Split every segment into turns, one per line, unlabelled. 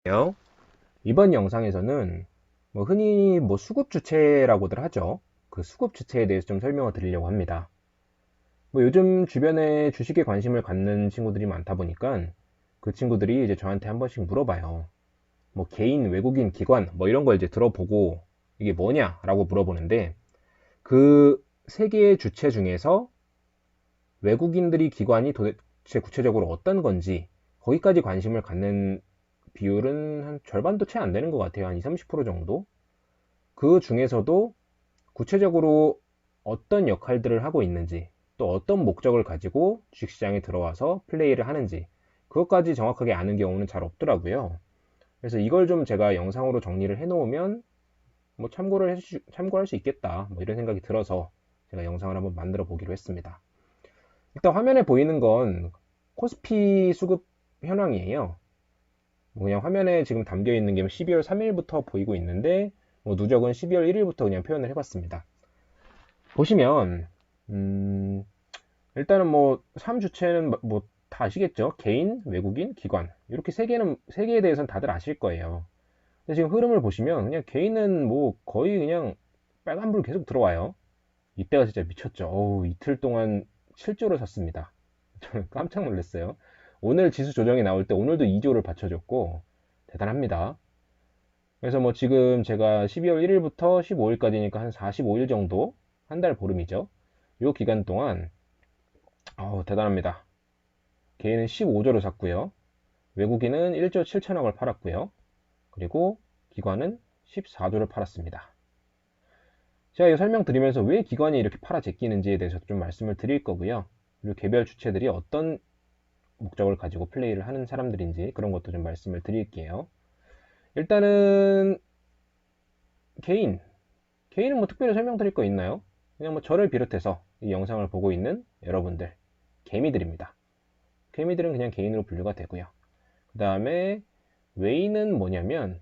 요. 이번 영상에서는 흔히 수급 주체라고들 하죠. 그 수급 주체에 대해서 좀 설명을 드리려고 합니다. 요즘 주변에 주식에 관심을 갖는 친구들이 많다 보니까 그 친구들이 이제 저한테 한 번씩 물어봐요. 개인, 외국인, 기관 이런 걸 이제 들어보고 이게 뭐냐라고 물어보는데, 그 세 개의 주체 중에서 외국인들이 기관이 도대체 구체적으로 어떤 건지 거기까지 관심을 갖는 비율은 한 절반도 채 안 되는 것 같아요. 한 20, 30% 정도. 그 중에서도 구체적으로 어떤 역할들을 하고 있는지, 또 어떤 목적을 가지고 주식시장에 들어와서 플레이를 하는지, 그것까지 정확하게 아는 경우는 잘 없더라고요. 그래서 이걸 좀 제가 영상으로 정리를 해놓으면 참고할 수 있겠다, 이런 생각이 들어서 제가 영상을 한번 만들어 보기로 했습니다. 일단 화면에 보이는 건 코스피 수급 현황이에요. 그냥 화면에 지금 담겨 있는 게 12월 3일부터 보이고 있는데, 누적은 12월 1일부터 그냥 표현을 해봤습니다. 보시면 일단은 3주체는 다 아시겠죠? 개인, 외국인, 기관, 이렇게 세 개에 대해서는 다들 아실 거예요. 근데 지금 흐름을 보시면 그냥 개인은 거의 그냥 빨간불 계속 들어와요. 이때가 진짜 미쳤죠. 이틀 동안 7조를 샀습니다. 저는 깜짝 놀랐어요. 오늘 지수 조정이 나올 때 오늘도 2조를 받쳐줬고 대단합니다. 그래서 지금 제가 12월 1일부터 15일까지니까 한 45일 정도, 한 달 보름이죠. 이 기간 동안 대단합니다. 개인은 15조를 샀고요. 외국인은 1조 7천억을 팔았고요. 그리고 기관은 14조를 팔았습니다. 제가 이 설명드리면서 왜 기관이 이렇게 팔아 제끼는지에 대해서 좀 말씀을 드릴 거고요. 그리고 개별 주체들이 어떤 목적을 가지고 플레이를 하는 사람들인지 그런 것도 좀 말씀을 드릴게요. 일단은 개인. 개인은 특별히 설명드릴 거 있나요? 그냥 저를 비롯해서 이 영상을 보고 있는 여러분들, 개미들입니다. 개미들은 그냥 개인으로 분류가 되고요. 그 다음에 외인은 뭐냐면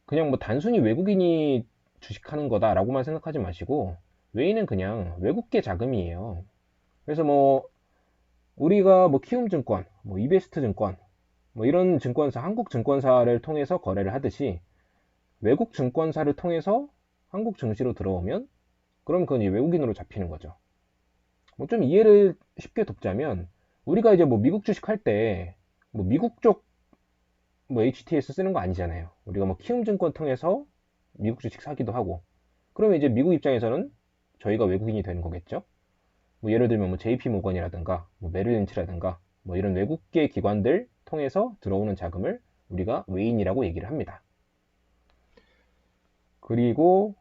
그냥 단순히 외국인이 주식하는 거다라고만 생각하지 마시고, 외인은 그냥 외국계 자금이에요. 그래서 우리가 키움증권, 이베스트증권, 이런 증권사, 한국 증권사를 통해서 거래를 하듯이 외국 증권사를 통해서 한국 증시로 들어오면 그럼 그건 외국인으로 잡히는 거죠. 좀 이해를 쉽게 돕자면, 우리가 이제 미국 주식 할 때 미국 쪽 HTS 쓰는 거 아니잖아요. 우리가 키움증권 통해서 미국 주식 사기도 하고, 그러면 이제 미국 입장에서는 저희가 외국인이 되는 거겠죠. 예를 들면 JP 모건이라든가 메릴린치라든가 이런 외국계 기관들 통해서 들어오는 자금을 우리가 외인이라고 얘기를 합니다. 그리고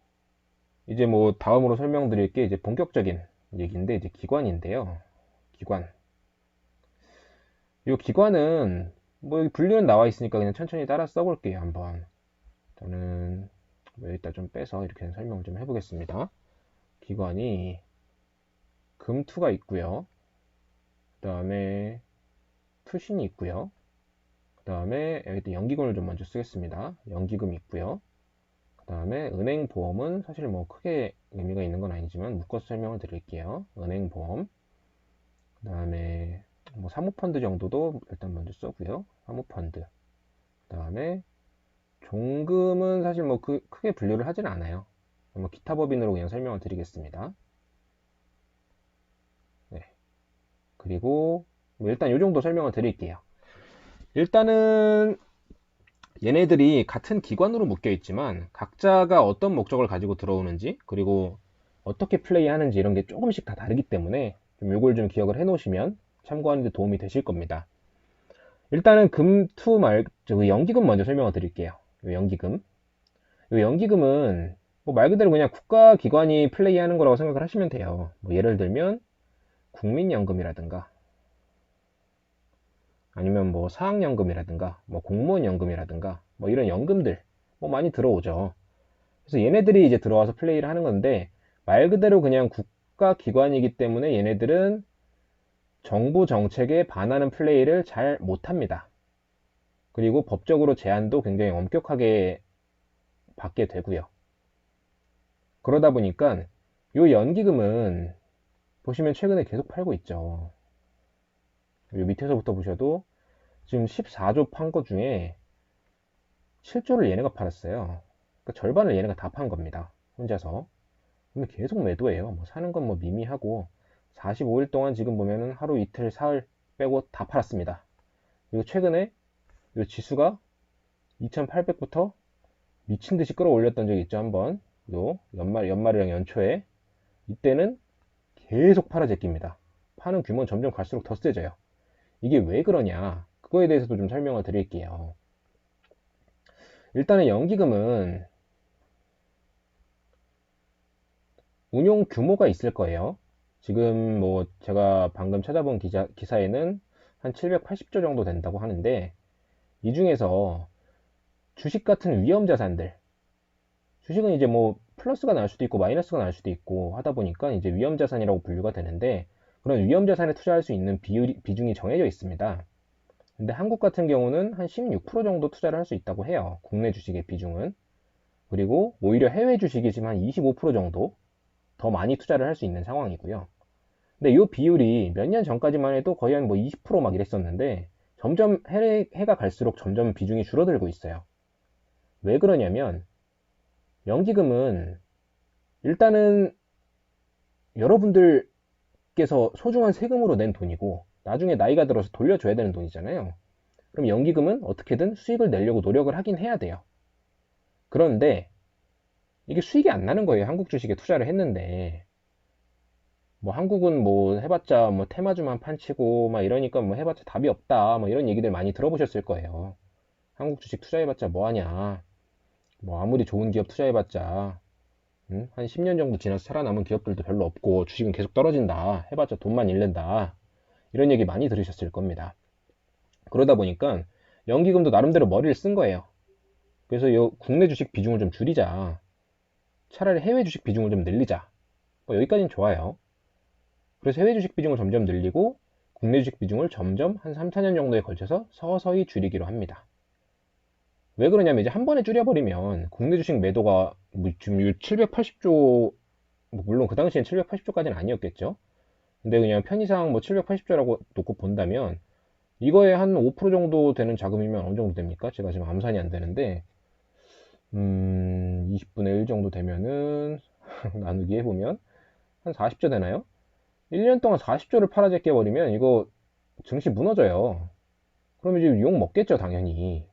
이제 다음으로 설명드릴 게 이제 본격적인 얘기인데, 이제 기관인데요. 기관. 이 기관은 여기 분류는 나와 있으니까 그냥 천천히 따라 써볼게요. 한번 저는 여기다 좀 빼서 이렇게 설명을 좀 해보겠습니다. 기관이 금투가 있고요. 그 다음에 투신이 있고요. 그 다음에 여기다 연기금을 좀 먼저 쓰겠습니다. 연기금 있고요. 그 다음에 은행보험은 사실 크게 의미가 있는 건 아니지만 묶어서 설명을 드릴게요. 은행보험. 그 다음에 사모펀드 정도도 일단 먼저 써고요. 사모펀드. 그 다음에 종금은 사실 크게 분류를 하진 않아요. 기타 법인으로 그냥 설명을 드리겠습니다. 네. 그리고 일단 이 정도 설명을 드릴게요. 일단은 얘네들이 같은 기관으로 묶여 있지만 각자가 어떤 목적을 가지고 들어오는지, 그리고 어떻게 플레이하는지 이런 게 조금씩 다 다르기 때문에 요걸 좀 기억을 해 놓으시면 참고하는 데 도움이 되실 겁니다. 일단은 연기금 먼저 설명을 드릴게요. 연기금. 연기금은 말 그대로 그냥 국가기관이 플레이하는 거라고 생각을 하시면 돼요. 예를 들면 국민연금이라든가 아니면 사학연금이라든가 공무원연금이라든가 이런 연금들 많이 들어오죠. 그래서 얘네들이 이제 들어와서 플레이를 하는 건데, 말 그대로 그냥 국가기관이기 때문에 얘네들은 정부 정책에 반하는 플레이를 잘 못합니다. 그리고 법적으로 제한도 굉장히 엄격하게 받게 되고요. 그러다 보니까 요 연기금은 보시면 최근에 계속 팔고 있죠. 요 밑에서부터 보셔도 지금 14조 판 것 중에 7조를 얘네가 팔았어요. 그러니까 절반을 얘네가 다 판 겁니다. 혼자서. 근데 계속 매도해요. 뭐 사는 건 뭐 미미하고 45일 동안 지금 보면은 하루 이틀 사흘 빼고 다 팔았습니다. 그리고 최근에 이 지수가 2800부터 미친 듯이 끌어올렸던 적이 있죠. 한번 요 연말이랑 연초에 이때는 계속 팔아 제낍니다. 파는 규모는 점점 갈수록 더 세져요. 이게 왜 그러냐? 그거에 대해서도 좀 설명을 드릴게요. 일단은 연기금은 운용 규모가 있을 거예요. 지금 뭐 제가 방금 찾아본 기사에는 한 780조 정도 된다고 하는데 이 중에서 주식 같은 위험 자산들, 주식은 이제 뭐 플러스가 날 수도 있고 마이너스가 날 수도 있고 하다 보니까 이제 위험 자산이라고 분류가 되는데 그런 위험 자산에 투자할 수 있는 비중이 정해져 있습니다. 근데 한국 같은 경우는 한 16% 정도 투자를 할 수 있다고 해요. 국내 주식의 비중은. 그리고 오히려 해외 주식이 지금 한 25% 정도 더 많이 투자를 할 수 있는 상황이고요. 근데 이 비율이 몇 년 전까지만 해도 거의 한 뭐 20%막 이랬었는데 점점 해가 갈수록 점점 비중이 줄어들고 있어요. 왜 그러냐면 연기금은 일단은 여러분들께서 소중한 세금으로 낸 돈이고 나중에 나이가 들어서 돌려줘야 되는 돈이잖아요. 그럼 연기금은 어떻게든 수익을 내려고 노력을 하긴 해야 돼요. 그런데 이게 수익이 안 나는 거예요. 한국 주식에 투자를 했는데 뭐 한국은 뭐 해봤자 뭐 테마주만 판치고 막 이러니까 뭐 해봤자 답이 없다 뭐 이런 얘기들 많이 들어보셨을 거예요. 한국 주식 투자해봤자 뭐하냐, 뭐 아무리 좋은 기업 투자해봤자 한 10년 정도 지나서 살아남은 기업들도 별로 없고 주식은 계속 떨어진다, 해봤자 돈만 잃는다, 이런 얘기 많이 들으셨을 겁니다. 그러다 보니까 연기금도 나름대로 머리를 쓴 거예요. 그래서 이 국내 주식 비중을 좀 줄이자, 차라리 해외 주식 비중을 좀 늘리자, 뭐 여기까지는 좋아요. 그래서 해외 주식 비중을 점점 늘리고 국내 주식 비중을 점점 한 3, 4년 정도에 걸쳐서 서서히 줄이기로 합니다. 왜 그러냐면 이제 한 번에 줄여버리면 국내 주식 매도가 뭐 지금 780조, 뭐 물론 그 당시엔 780조까지는 아니었겠죠. 근데 그냥 편의상 뭐 780조라고 놓고 본다면 이거에 한 5% 정도 되는 자금이면 어느 정도 됩니까? 제가 지금 암산이 안 되는데 20분의 1 정도 되면은 나누기 해보면 한 40조 되나요? 1년 동안 40조를 팔아제껴 버리면 이거 증시 무너져요. 그럼 이제 욕 먹겠죠, 당연히.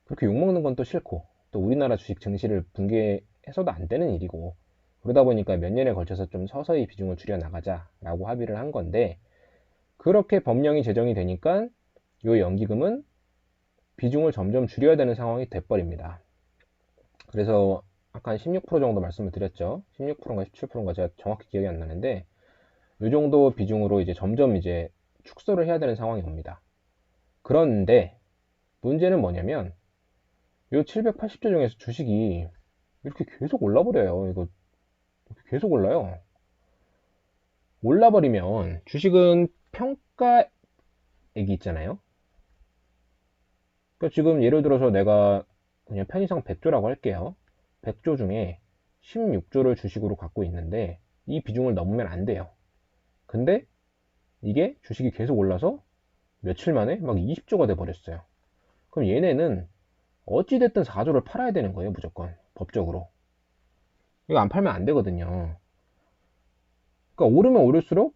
그렇게 욕 먹는 건 또 싫고, 또 우리나라 주식 증시를 붕괴해서도 안 되는 일이고, 그러다 보니까 몇 년에 걸쳐서 좀 서서히 비중을 줄여 나가자라고 합의를 한 건데, 그렇게 법령이 제정이 되니까 이 연기금은 비중을 점점 줄여야 되는 상황이 돼버립니다. 그래서 아까 한 16% 정도 말씀을 드렸죠. 16%인가 17%인가 제가 정확히 기억이 안 나는데, 이 정도 비중으로 이제 점점 이제 축소를 해야 되는 상황이 옵니다. 그런데 문제는 뭐냐면 이 780조 중에서 주식이 이렇게 계속 올라버려요. 이거 계속 올라요. 올라버리면 주식은 평가액이 있잖아요. 그러니까 지금 예를 들어서 내가 그냥 편의상 100조라고 할게요. 100조 중에 16조를 주식으로 갖고 있는데 이 비중을 넘으면 안 돼요. 근데 이게 주식이 계속 올라서 며칠 만에 막 20조가 돼 버렸어요. 그럼 얘네는 어찌됐든 4조를 팔아야 되는 거예요, 무조건. 법적으로. 이거 안 팔면 안 되거든요. 그러니까 오르면 오를수록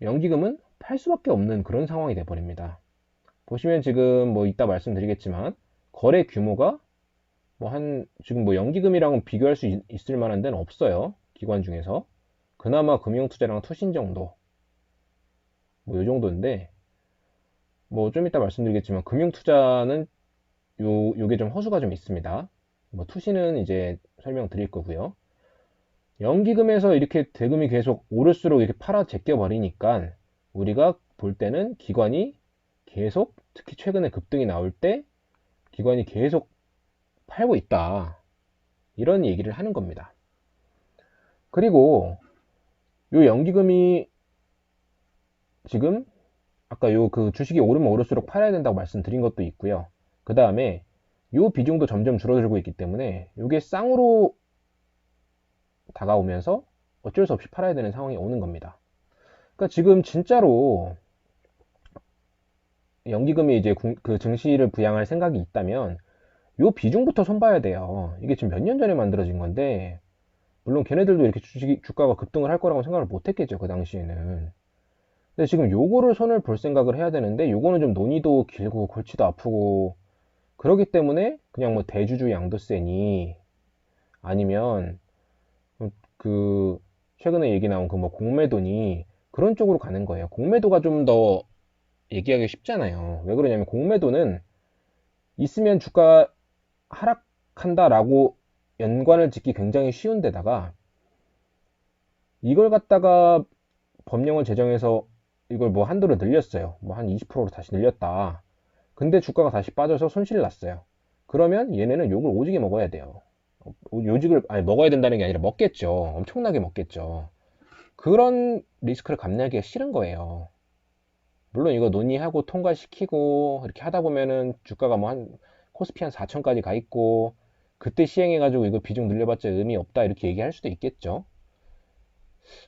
연기금은 팔 수밖에 없는 그런 상황이 돼버립니다. 보시면 지금 뭐 이따 말씀드리겠지만 거래 규모가 뭐 지금 뭐 연기금이랑은 비교할 수 있을 만한 데는 없어요. 기관 중에서. 그나마 금융투자랑 투신 정도. 뭐 요 정도인데 뭐 좀 이따 말씀드리겠지만 금융투자는 요게 좀 허수가 좀 있습니다. 뭐 투신은 이제 설명드릴 거고요. 연기금에서 이렇게 대금이 계속 오를수록 이렇게 팔아 제껴 버리니까 우리가 볼 때는 기관이 계속, 특히 최근에 급등이 나올 때 기관이 계속 팔고 있다, 이런 얘기를 하는 겁니다. 그리고 요 연기금이 지금 아까 요 그 주식이 오르면 오를수록 팔아야 된다고 말씀드린 것도 있고요. 그 다음에 요 비중도 점점 줄어들고 있기 때문에 요게 쌍으로 다가오면서 어쩔 수 없이 팔아야 되는 상황이 오는 겁니다. 그러니까 지금 진짜로 연기금이 이제 그 증시를 부양할 생각이 있다면 요 비중부터 손봐야 돼요. 이게 지금 몇 년 전에 만들어진 건데, 물론 걔네들도 이렇게 주가가 급등을 할 거라고 생각을 못 했겠죠, 그 당시에는. 근데 지금 요거를 손을 볼 생각을 해야 되는데, 요거는 좀 논의도 길고 골치도 아프고 그러기 때문에 그냥 뭐 대주주 양도세니 아니면 그 최근에 얘기 나온 그 뭐 공매도니 그런 쪽으로 가는 거예요. 공매도가 좀 더 얘기하기 쉽잖아요. 왜 그러냐면 공매도는 있으면 주가 하락한다라고 연관을 짓기 굉장히 쉬운 데다가 이걸 갖다가 법령을 제정해서 이걸 뭐 한도를 늘렸어요. 뭐 한 20%로 다시 늘렸다. 근데 주가가 다시 빠져서 손실 났어요. 그러면 얘네는 욕을 오지게 먹어야 돼요. 요직을 아니 먹어야 된다는 게 아니라 먹겠죠. 엄청나게 먹겠죠. 그런 리스크를 감내하기가 싫은 거예요. 물론 이거 논의하고 통과시키고 이렇게 하다 보면은 주가가 뭐 한 코스피 한 4천까지 가 있고 그때 시행해가지고 이거 비중 늘려봤자 의미 없다 이렇게 얘기할 수도 있겠죠.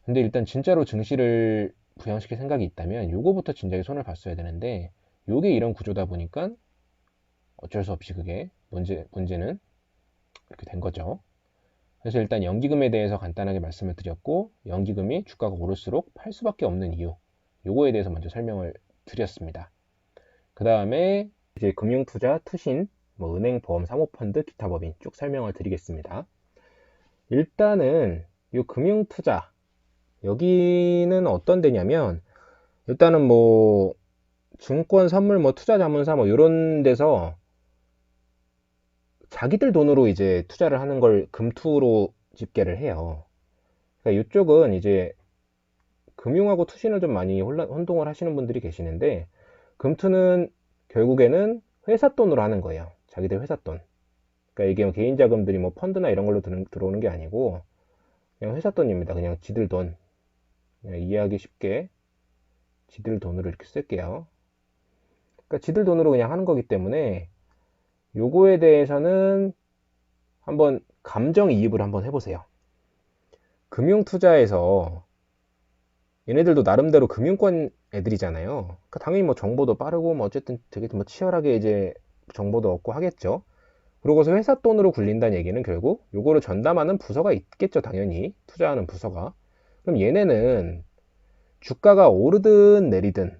근데 일단 진짜로 증시를 부양시킬 생각이 있다면 요거부터 진작에 손을 봤어야 되는데 요게 이런 구조다 보니까 어쩔 수 없이 그게 문제는 이렇게 된 거죠. 그래서 일단 연기금에 대해서 간단하게 말씀을 드렸고 연기금이 주가가 오를수록 팔 수밖에 없는 이유 요거에 대해서 먼저 설명을 드렸습니다. 그 다음에 이제 금융투자, 투신, 뭐 은행, 보험, 사모펀드, 기타 법인 쭉 설명을 드리겠습니다. 일단은 이 금융투자 여기는 어떤 데냐면 일단은 뭐 증권, 선물, 뭐 투자자문사 뭐 이런 데서 자기들 돈으로 이제 투자를 하는 걸 금투로 집계를 해요. 그러니까 이쪽은 이제 금융하고 투신을 좀 많이 혼동을 하시는 분들이 계시는데 금투는 결국에는 회사 돈으로 하는 거예요. 자기들 회사 돈. 그러니까 이게 뭐 개인 자금들이 뭐 펀드나 이런 걸로 들어오는 게 아니고 그냥 회사 돈입니다. 그냥 지들 돈. 그냥 이해하기 쉽게 지들 돈으로 이렇게 쓸게요. 그러니까 지들 돈으로 그냥 하는 거기 때문에 요거에 대해서는 한번 감정이입을 한번 해보세요. 금융투자에서 얘네들도 나름대로 금융권 애들이잖아요. 그러니까 당연히 뭐 정보도 빠르고 뭐 어쨌든 되게 뭐 치열하게 이제 정보도 얻고 하겠죠. 그러고서 회사 돈으로 굴린다는 얘기는 결국 요거를 전담하는 부서가 있겠죠. 당연히 투자하는 부서가. 그럼 얘네는 주가가 오르든 내리든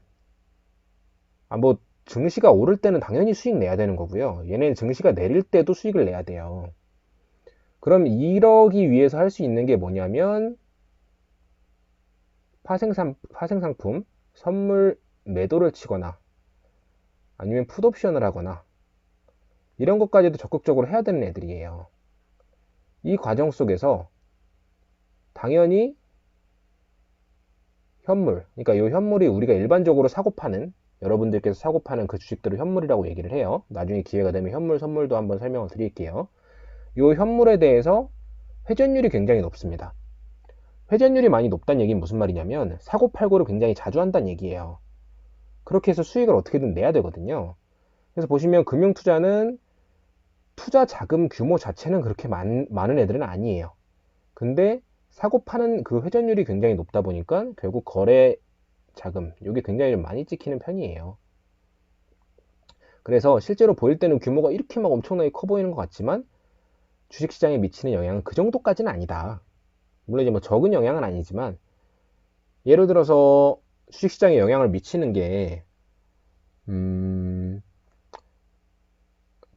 뭐 증시가 오를 때는 당연히 수익 내야 되는 거고요. 얘네는 증시가 내릴 때도 수익을 내야 돼요. 그럼 이러기 위해서 할 수 있는 게 뭐냐면 파생상품, 선물 매도를 치거나 아니면 풋옵션을 하거나 이런 것까지도 적극적으로 해야 되는 애들이에요. 이 과정 속에서 당연히 현물, 그러니까 이 현물이 우리가 일반적으로 사고 파는 여러분들께서 사고 파는 그 주식들을 현물이라고 얘기를 해요. 나중에 기회가 되면 현물, 선물도 한번 설명을 드릴게요. 이 현물에 대해서 회전율이 굉장히 높습니다. 회전율이 많이 높다는 얘기는 무슨 말이냐면 사고 팔고를 굉장히 자주 한다는 얘기예요. 그렇게 해서 수익을 어떻게든 내야 되거든요. 그래서 보시면 금융투자는 투자 자금 규모 자체는 그렇게 많은 애들은 아니에요. 근데 사고 파는 그 회전율이 굉장히 높다 보니까 결국 거래 자금, 이게 굉장히 좀 많이 찍히는 편이에요. 그래서 실제로 보일 때는 규모가 이렇게 막 엄청나게 커 보이는 것 같지만 주식시장에 미치는 영향은 그 정도까지는 아니다. 물론 이제 뭐 적은 영향은 아니지만 예를 들어서 주식시장에 영향을 미치는 게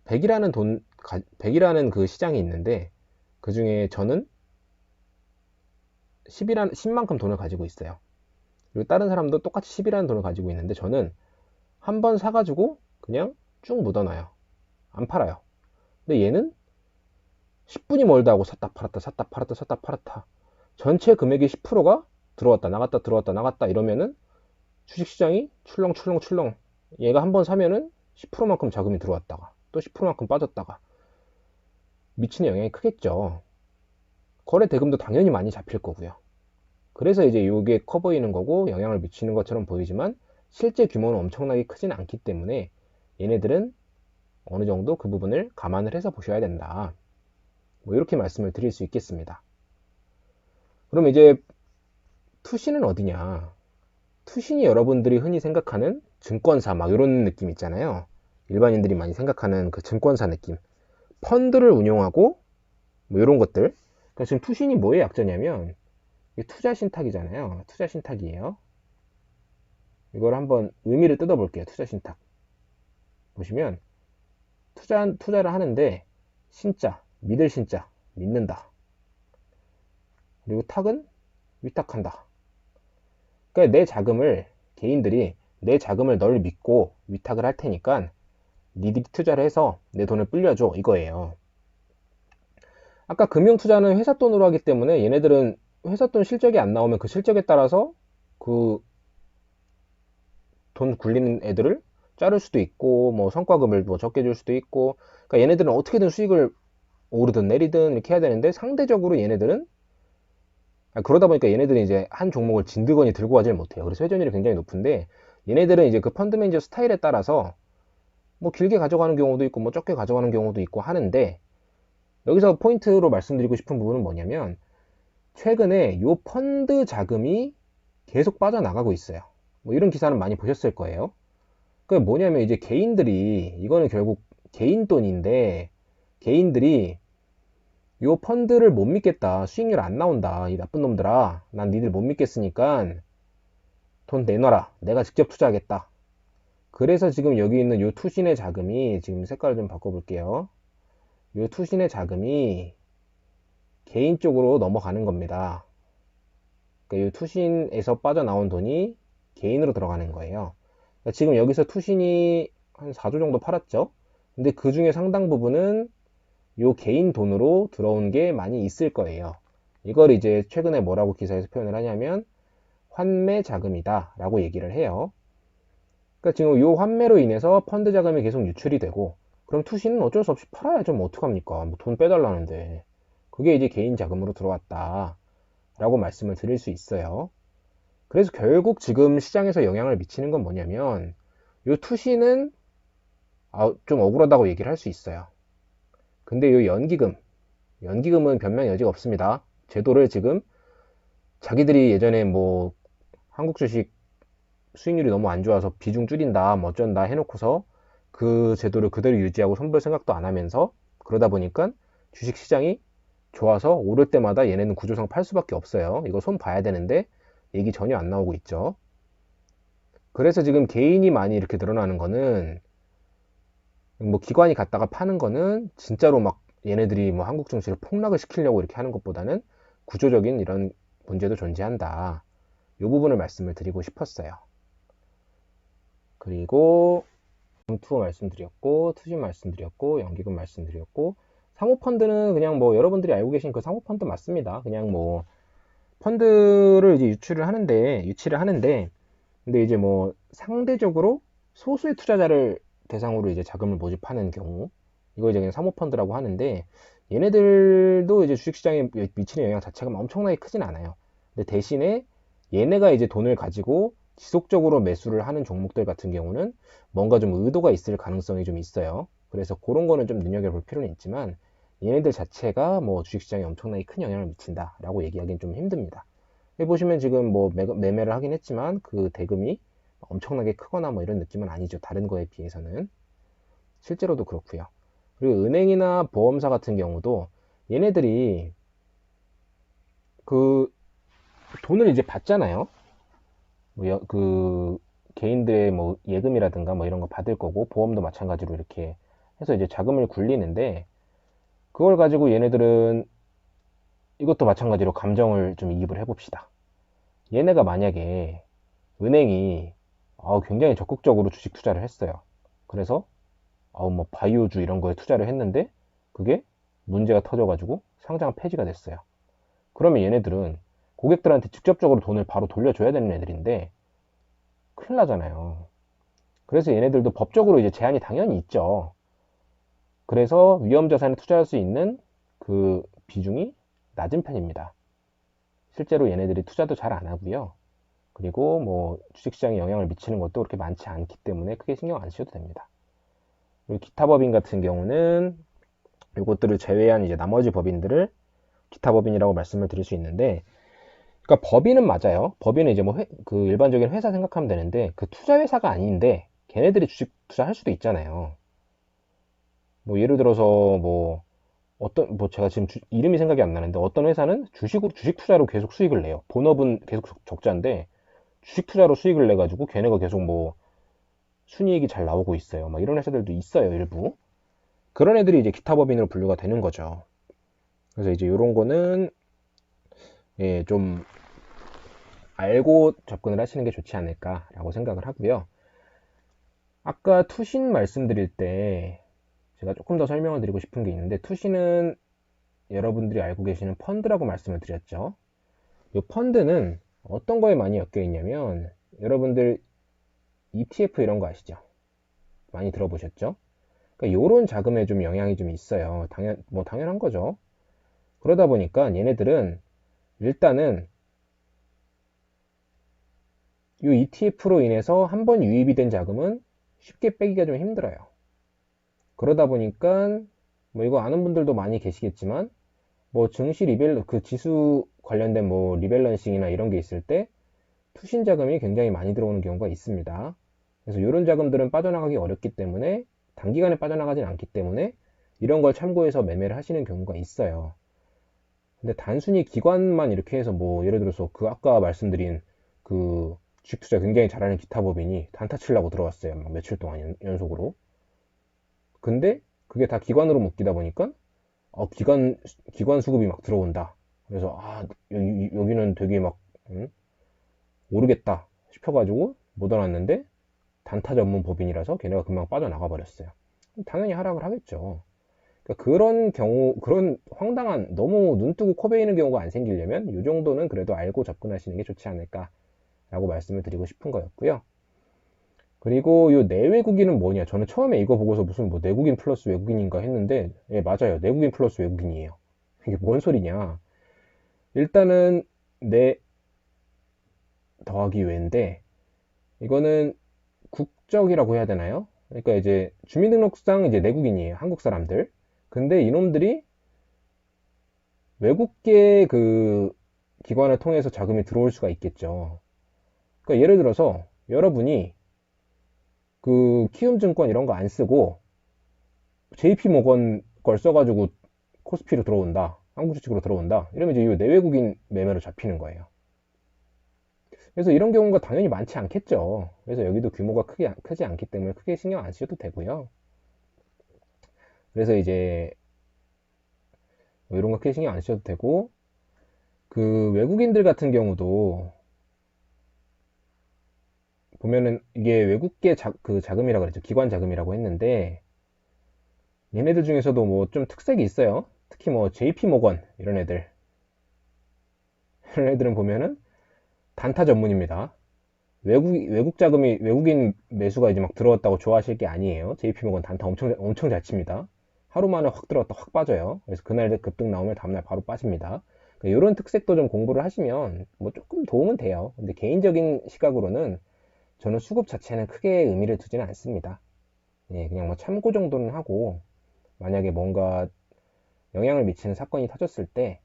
100이라는 그 시장이 있는데 그 중에 저는 10만큼 돈을 가지고 있어요. 그리고 다른 사람도 똑같이 10이라는 돈을 가지고 있는데 저는 한 번 사가지고 그냥 쭉 묻어놔요. 안 팔아요. 근데 얘는 10분이 멀다 하고 샀다 팔았다 샀다 팔았다 샀다 팔았다 전체 금액의 10%가 들어왔다 나갔다 들어왔다 나갔다 이러면은 주식시장이 출렁출렁출렁 얘가 한 번 사면은 10%만큼 자금이 들어왔다가 또 10%만큼 빠졌다가 미치는 영향이 크겠죠. 거래 대금도 당연히 많이 잡힐 거고요. 그래서 이제 이게 커 보이는 거고 영향을 미치는 것처럼 보이지만 실제 규모는 엄청나게 크지는 않기 때문에 얘네들은 어느 정도 그 부분을 감안을 해서 보셔야 된다. 뭐 이렇게 말씀을 드릴 수 있겠습니다. 그럼 이제 투신은 어디냐? 투신이 여러분들이 흔히 생각하는 증권사 막 이런 느낌 있잖아요. 일반인들이 많이 생각하는 그 증권사 느낌. 펀드를 운용하고 뭐 이런 것들. 그러니까 지금 투신이 뭐의 약자냐면 이게 투자 신탁이잖아요. 투자 신탁이에요. 이걸 한번 의미를 뜯어볼게요. 투자 신탁. 보시면 투자를 하는데 신자, 믿을 신자, 믿는다. 그리고 탁은 위탁한다. 그러니까 내 자금을 개인들이 내 자금을 널 믿고 위탁을 할 테니까 니들이 투자를 해서 내 돈을 불려줘 이거예요. 아까 금융투자는 회사 돈으로 하기 때문에 얘네들은 회사 돈 실적이 안 나오면 그 실적에 따라서 그 돈 굴리는 애들을 자를 수도 있고 뭐 성과급을 뭐 적게 줄 수도 있고 그러니까 얘네들은 어떻게든 수익을 오르든 내리든 이렇게 해야 되는데 상대적으로 얘네들은 그러다 보니까 얘네들은 이제 한 종목을 진드거니 들고 가질 못해요. 그래서 회전율이 굉장히 높은데 얘네들은 이제 그 펀드 매니저 스타일에 따라서 뭐 길게 가져가는 경우도 있고 뭐 적게 가져가는 경우도 있고 하는데 여기서 포인트로 말씀드리고 싶은 부분은 뭐냐면 최근에 요 펀드 자금이 계속 빠져나가고 있어요. 뭐 이런 기사는 많이 보셨을 거예요. 그게 뭐냐면 이제 개인들이 이거는 결국 개인 돈인데 개인들이 요 펀드를 못 믿겠다. 수익률 안 나온다. 이 나쁜 놈들아. 난 니들 못 믿겠으니까 돈 내놔라. 내가 직접 투자하겠다. 그래서 지금 여기 있는 요 투신의 자금이 지금 색깔을 좀 바꿔볼게요. 요 투신의 자금이 개인 쪽으로 넘어가는 겁니다. 그러니까 이 투신에서 빠져나온 돈이 개인으로 들어가는 거예요. 그러니까 지금 여기서 투신이 한 4조 정도 팔았죠. 근데 그 중에 상당 부분은 요 개인 돈으로 들어온 게 많이 있을 거예요. 이걸 이제 최근에 뭐라고 기사에서 표현을 하냐면 환매 자금이다 라고 얘기를 해요. 그러니까 지금 요 환매로 인해서 펀드 자금이 계속 유출이 되고 그럼 투신은 어쩔 수 없이 팔아야죠. 뭐 어떡합니까? 뭐 돈 빼달라는데. 그게 이제 개인 자금으로 들어왔다 라고 말씀을 드릴 수 있어요. 그래서 결국 지금 시장에서 영향을 미치는 건 뭐냐면 요 투신은 좀 억울하다고 얘기를 할 수 있어요. 근데 요 연기금은 변명 여지가 없습니다. 제도를 지금 자기들이 예전에 뭐 한국 주식 수익률이 너무 안 좋아서 비중 줄인다 뭐 어쩐다 해놓고서 그 제도를 그대로 유지하고 손볼 생각도 안 하면서 그러다 보니까 주식 시장이 좋아서 오를 때마다 얘네는 구조상 팔 수밖에 없어요. 이거 손 봐야 되는데 얘기 전혀 안 나오고 있죠. 그래서 지금 개인이 많이 이렇게 늘어나는 거는 뭐 기관이 갔다가 파는 거는 진짜로 막 얘네들이 뭐 한국 증시를 폭락을 시키려고 이렇게 하는 것보다는 구조적인 이런 문제도 존재한다. 이 부분을 말씀을 드리고 싶었어요. 그리고 투어 말씀드렸고 투신 말씀드렸고 연기금 말씀드렸고 사모펀드는 그냥 뭐 여러분들이 알고 계신 그 사모펀드 맞습니다. 그냥 뭐 펀드를 이제 유치를 하는데 근데 이제 뭐 상대적으로 소수의 투자자를 대상으로 이제 자금을 모집하는 경우 이거 이제 그냥 사모펀드라고 하는데 얘네들도 이제 주식시장에 미치는 영향 자체가 엄청나게 크진 않아요. 근데 대신에 얘네가 이제 돈을 가지고 지속적으로 매수를 하는 종목들 같은 경우는 뭔가 좀 의도가 있을 가능성이 좀 있어요. 그래서 그런 거는 좀 눈여겨볼 필요는 있지만 얘네들 자체가 뭐 주식시장에 엄청나게 큰 영향을 미친다라고 얘기하기는 좀 힘듭니다. 여기 보시면 지금 뭐 매매를 하긴 했지만 그 대금이 엄청나게 크거나 뭐 이런 느낌은 아니죠. 다른 거에 비해서는. 실제로도 그렇고요. 그리고 은행이나 보험사 같은 경우도 얘네들이 그 돈을 이제 받잖아요. 그 개인들의 뭐 예금이라든가 뭐 이런 거 받을 거고 보험도 마찬가지로 이렇게 해서 이제 자금을 굴리는데 그걸 가지고 얘네들은 이것도 마찬가지로 감정을 좀 이입을 해봅시다. 얘네가 만약에 은행이 굉장히 적극적으로 주식 투자를 했어요. 그래서 뭐 바이오주 이런 거에 투자를 했는데 그게 문제가 터져가지고 상장 폐지가 됐어요. 그러면 얘네들은 고객들한테 직접적으로 돈을 바로 돌려줘야 되는 애들인데 큰일 나잖아요. 그래서 얘네들도 법적으로 이제 제한이 당연히 있죠. 그래서 위험자산에 투자할 수 있는 그 비중이 낮은 편입니다. 실제로 얘네들이 투자도 잘 안 하고요. 그리고 뭐 주식시장에 영향을 미치는 것도 그렇게 많지 않기 때문에 크게 신경 안 쓰셔도 됩니다. 그리고 기타 법인 같은 경우는 이것들을 제외한 이제 나머지 법인들을 기타 법인이라고 말씀을 드릴 수 있는데, 그러니까 법인은 맞아요. 법인은 이제 뭐 그 일반적인 회사 생각하면 되는데 그 투자 회사가 아닌데 걔네들이 주식 투자할 수도 있잖아요. 뭐 예를 들어서 뭐 어떤 뭐 제가 지금 이름이 생각이 안 나는데 어떤 회사는 주식 투자로 계속 수익을 내요. 본업은 계속 적자인데 주식 투자로 수익을 내 가지고 걔네가 계속 뭐 순이익이 잘 나오고 있어요. 막 이런 회사들도 있어요, 일부. 그런 애들이 이제 기타 법인으로 분류가 되는 거죠. 그래서 이제 이런 거는 예, 좀 알고 접근을 하시는 게 좋지 않을까라고 생각을 하고요. 아까 투신 말씀드릴 때 제가 조금 더 설명을 드리고 싶은 게 있는데 투신은 여러분들이 알고 계시는 펀드라고 말씀을 드렸죠. 이 펀드는 어떤 거에 많이 엮여 있냐면 여러분들 ETF 이런 거 아시죠? 많이 들어보셨죠? 그러니까 이런 자금에 좀 영향이 좀 있어요. 당연한 거죠. 그러다 보니까 얘네들은 일단은 이 ETF로 인해서 한번 유입이 된 자금은 쉽게 빼기가 좀 힘들어요. 그러다 보니까 뭐 이거 아는 분들도 많이 계시겠지만 뭐 증시 그 지수 관련된 뭐 리밸런싱이나 이런 게 있을 때 투신 자금이 굉장히 많이 들어오는 경우가 있습니다. 그래서 이런 자금들은 빠져나가기 어렵기 때문에 단기간에 빠져나가진 않기 때문에 이런 걸 참고해서 매매를 하시는 경우가 있어요. 근데 단순히 기관만 이렇게 해서 뭐 예를 들어서 그 아까 말씀드린 그 주식 투자 굉장히 잘하는 기타 법인이 단타 치려고 들어왔어요. 막 며칠 동안 연속으로. 근데 그게 다 기관으로 묶이다 보니까 기관 수급이 막 들어온다. 그래서 여기는 되게 막 오르겠다 싶어가지고 못 와놨는데 단타 전문 법인이라서 걔네가 금방 빠져나가 버렸어요. 당연히 하락을 하겠죠. 그러니까 그런 경우, 그런 황당한, 너무 눈 뜨고 코 베이는 경우가 안 생기려면 이 정도는 그래도 알고 접근하시는 게 좋지 않을까라고 말씀을 드리고 싶은 거였고요. 그리고 이 내외국인은 뭐냐? 저는 처음에 이거 보고서 무슨 뭐 내국인 플러스 외국인인가 했는데, 예, 맞아요. 내국인 플러스 외국인이에요. 이게 뭔 소리냐? 일단은 내 더하기 외인데, 이거는 국적이라고 해야 되나요? 그러니까 이제 주민등록상 이제 내국인이에요. 한국 사람들. 근데 이놈들이 외국계 그 기관을 통해서 자금이 들어올 수가 있겠죠. 그러니까 예를 들어서 여러분이 그 키움증권 이런 거 안 쓰고 JP모건 걸 써가지고 코스피로 들어온다. 한국주식으로 들어온다. 이러면 이제 이 내외국인 매매로 잡히는 거예요. 그래서 이런 경우가 당연히 많지 않겠죠. 그래서 여기도 규모가 크지 않기 때문에 크게 신경 안 쓰셔도 되고요. 그래서 이제 뭐 이런 거 크게 신경 안 쓰셔도 되고 그 외국인들 같은 경우도 보면은 이게 외국계 그 자금이라고 그랬죠. 기관 자금이라고 했는데 얘네들 중에서도 뭐 좀 특색이 있어요. 특히 뭐 JP 모건 이런 애들 이런 애들은 보면은 단타 전문입니다. 외국 자금이 외국인 매수가 이제 막 들어왔다고 좋아하실 게 아니에요. JP 모건 단타 엄청 잘 칩니다. 하루 만에 확 들어왔다 확 빠져요. 그래서 그날 급등 나오면 다음날 바로 빠집니다. 그러니까 이런 특색도 좀 공부를 하시면 뭐 조금 도움은 돼요. 근데 개인적인 시각으로는 저는 수급 자체는 크게 의미를 두지는 않습니다. 예, 그냥 뭐 참고 정도는 하고 만약에 뭔가 영향을 미치는 사건이 터졌을 때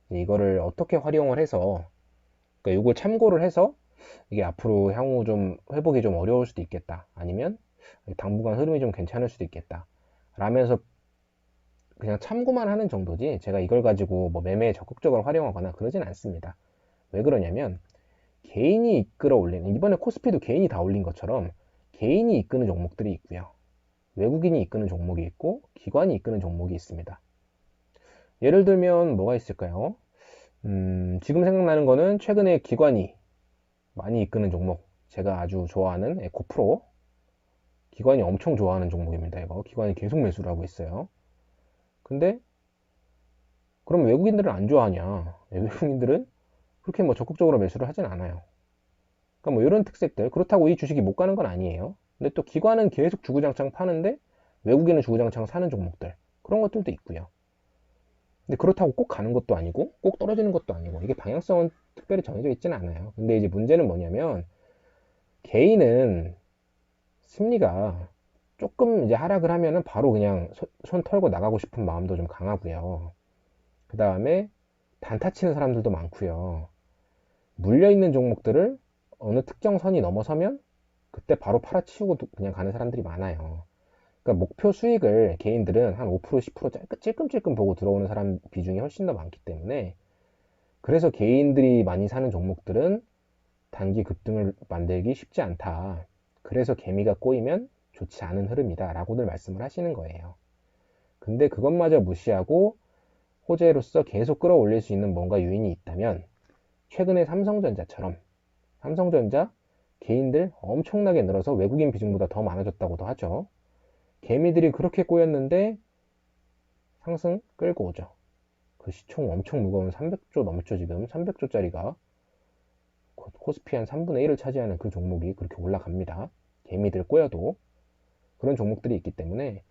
이거를 어떻게 활용을 해서 그러니까 이걸 참고를 해서 이게 앞으로 향후 좀 회복이 좀 어려울 수도 있겠다. 아니면 당분간 흐름이 좀 괜찮을 수도 있겠다. 라면서 그냥 참고만 하는 정도지 제가 이걸 가지고 뭐 매매에 적극적으로 활용하거나 그러진 않습니다. 왜 그러냐면 개인이 이끌어 올리는 이번에 코스피도 개인이 다 올린 것처럼 개인이 이끄는 종목들이 있고요. 외국인이 이끄는 종목이 있고 기관이 이끄는 종목이 있습니다. 예를 들면 뭐가 있을까요? 지금 생각나는 거는 최근에 기관이 많이 이끄는 종목 제가 아주 좋아하는 에코프로 기관이 엄청 좋아하는 종목입니다. 이거 기관이 계속 매수를 하고 있어요. 근데 그럼 외국인들은 안 좋아하냐? 외국인들은 그렇게 뭐 적극적으로 매수를 하진 않아요. 그러니까 뭐 이런 특색들 그렇다고 이 주식이 못 가는 건 아니에요. 근데 또 기관은 계속 주구장창 파는데 외국인은 주구장창 사는 종목들 그런 것들도 있고요. 근데 그렇다고 꼭 가는 것도 아니고 꼭 떨어지는 것도 아니고 이게 방향성은 특별히 정해져 있지는 않아요. 근데 이제 문제는 뭐냐면 개인은 심리가 조금 이제 하락을 하면은 바로 그냥 손 털고 나가고 싶은 마음도 좀 강하고요. 그 다음에 단타 치는 사람들도 많고요. 물려있는 종목들을 어느 특정 선이 넘어서면 그때 바로 팔아치우고 그냥 가는 사람들이 많아요. 그러니까 목표 수익을 개인들은 한 5%, 10% 찔끔찔끔 보고 들어오는 사람 비중이 훨씬 더 많기 때문에 그래서 개인들이 많이 사는 종목들은 단기 급등을 만들기 쉽지 않다. 그래서 개미가 꼬이면 좋지 않은 흐름이다 라고들 말씀을 하시는 거예요. 근데 그것마저 무시하고 호재로서 계속 끌어올릴 수 있는 뭔가 요인이 있다면 최근에 삼성전자처럼 삼성전자 개인들 엄청나게 늘어서 외국인 비중보다 더 많아졌다고도 하죠. 개미들이 그렇게 꼬였는데 상승 끌고 오죠. 그 시총 엄청 무거운 300조 넘죠. 지금 300조짜리가 코스피 한 3분의 1을 차지하는 그 종목이 그렇게 올라갑니다. 개미들 꼬여도 그런 종목들이 있기 때문에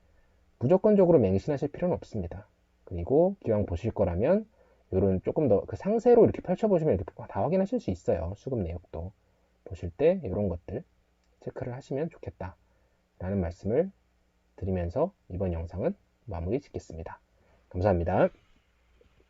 무조건적으로 맹신하실 필요는 없습니다. 그리고 기왕 보실 거라면 이런 조금 더 그 상세로 이렇게 펼쳐보시면 이렇게 다 확인하실 수 있어요. 수급 내역도 보실 때 이런 것들 체크를 하시면 좋겠다 라는 말씀을 드리면서 이번 영상은 마무리 짓겠습니다. 감사합니다.